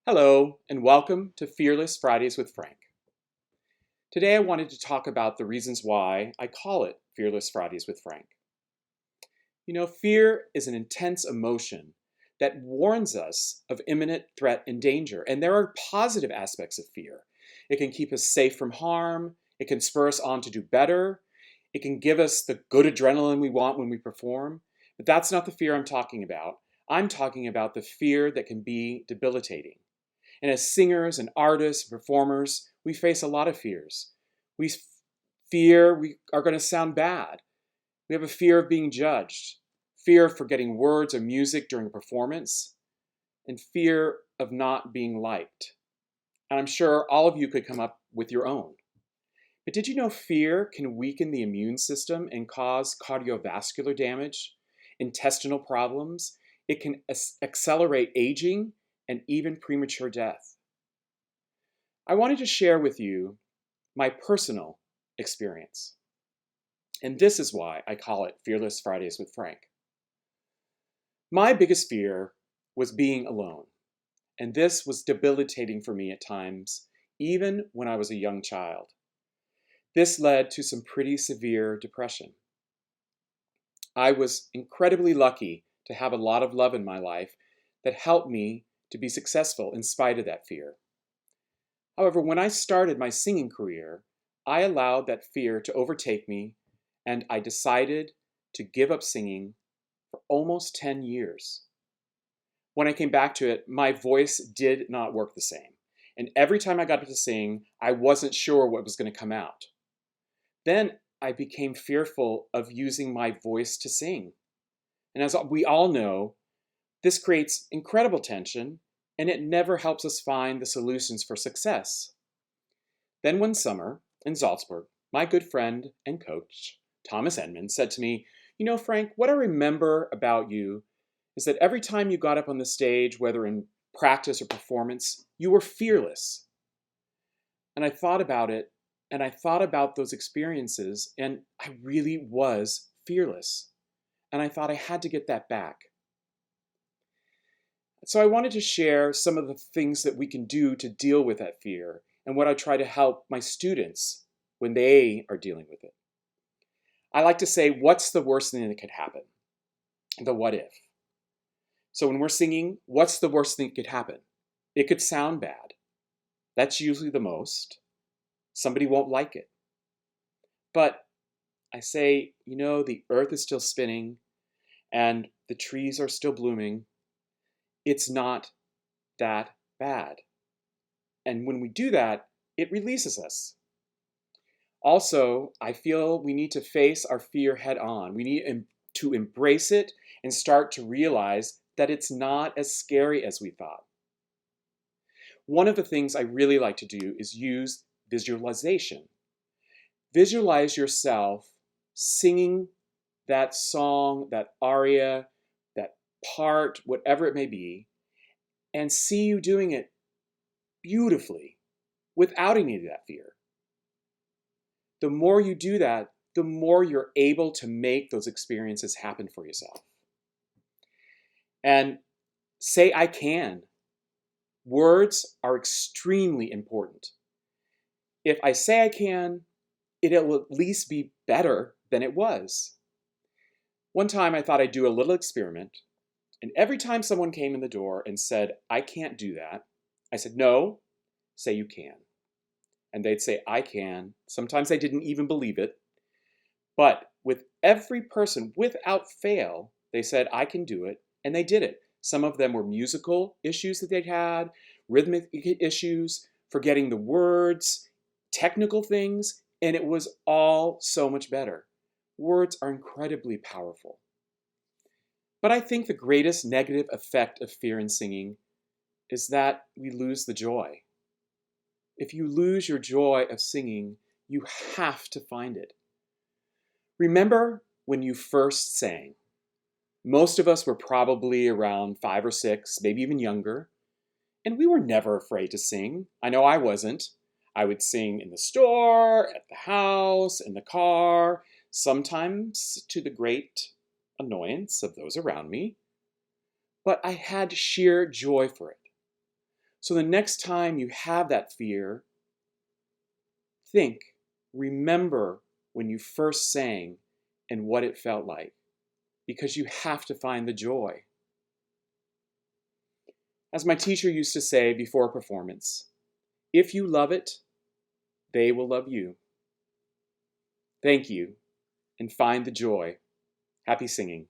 Hello, and welcome to Fearless Fridays with Frank. Today I wanted to talk about the reasons why I call it Fearless Fridays with Frank. You know, fear is an intense emotion that warns us of imminent threat and danger, and there are positive aspects of fear. It can keep us safe from harm, it can spur us on to do better, it can give us the good adrenaline we want when we perform, but that's not the fear I'm talking about. I'm talking about the fear that can be debilitating. And as singers and artists and performers, we face a lot of fears. We fear we are going to sound bad. We have a fear of being judged, fear of forgetting words or music during a performance, and fear of not being liked. And I'm sure all of you could come up with your own. But did you know fear can weaken the immune system and cause cardiovascular damage, intestinal problems? It can accelerate aging and even premature death. I wanted to share with you my personal experience. And this is why I call it Fearless Fridays with Frank. My biggest fear was being alone. And this was debilitating for me at times, even when I was a young child. This led to some pretty severe depression. I was incredibly lucky to have a lot of love in my life that helped me to be successful in spite of that fear. However, when I started my singing career, I allowed that fear to overtake me, and I decided to give up singing for almost 10 years. When I came back to it, my voice did not work the same. And every time I got up to sing, I wasn't sure what was going to come out. Then I became fearful of using my voice to sing. And as we all know, this creates incredible tension, and it never helps us find the solutions for success. Then one summer in Salzburg, my good friend and coach, Thomas Edmond, said to me, "You know, Frank, what I remember about you is that every time you got up on the stage, whether in practice or performance, you were fearless." And I thought about it, and I thought about those experiences, and I really was fearless. And I thought I had to get that back. So I wanted to share some of the things that we can do to deal with that fear and what I try to help my students when they are dealing with it. I like to say, what's the worst thing that could happen? The what if. So when we're singing, what's the worst thing that could happen? It could sound bad. That's usually the most. Somebody won't like it. But I say, you know, the earth is still spinning and the trees are still blooming. It's not that bad. And when we do that, it releases us. Also, I feel we need to face our fear head on. We need to embrace it and start to realize that it's not as scary as we thought. One of the things I really like to do is use visualization. Visualize yourself singing that song, that aria, that part, whatever it may be, and see you doing it beautifully without any of that fear. The more you do that, the more you're able to make those experiences happen for yourself. And say, I can. Words are extremely important. If I say I can, it'll at least be better than it was. One time I thought I'd do a little experiment, and every time someone came in the door and said, I can't do that, I said, no, say you can. And they'd say, I can. Sometimes they didn't even believe it. But with every person, without fail, they said, I can do it. And they did it. Some of them were musical issues that they'd had, rhythmic issues, forgetting the words, technical things, and it was all so much better. Words are incredibly powerful. But I think the greatest negative effect of fear in singing is that we lose the joy. If you lose your joy of singing, you have to find it. Remember when you first sang? Most of us were probably around 5 or 6, maybe even younger, and we were never afraid to sing. I know I wasn't. I would sing in the store, at the house, in the car, sometimes to the great annoyance of those around me, but I had sheer joy for it. So the next time you have that fear, remember when you first sang and what it felt like, because you have to find the joy. As my teacher used to say before a performance, if you love it, they will love you. Thank you, and find the joy. Happy singing.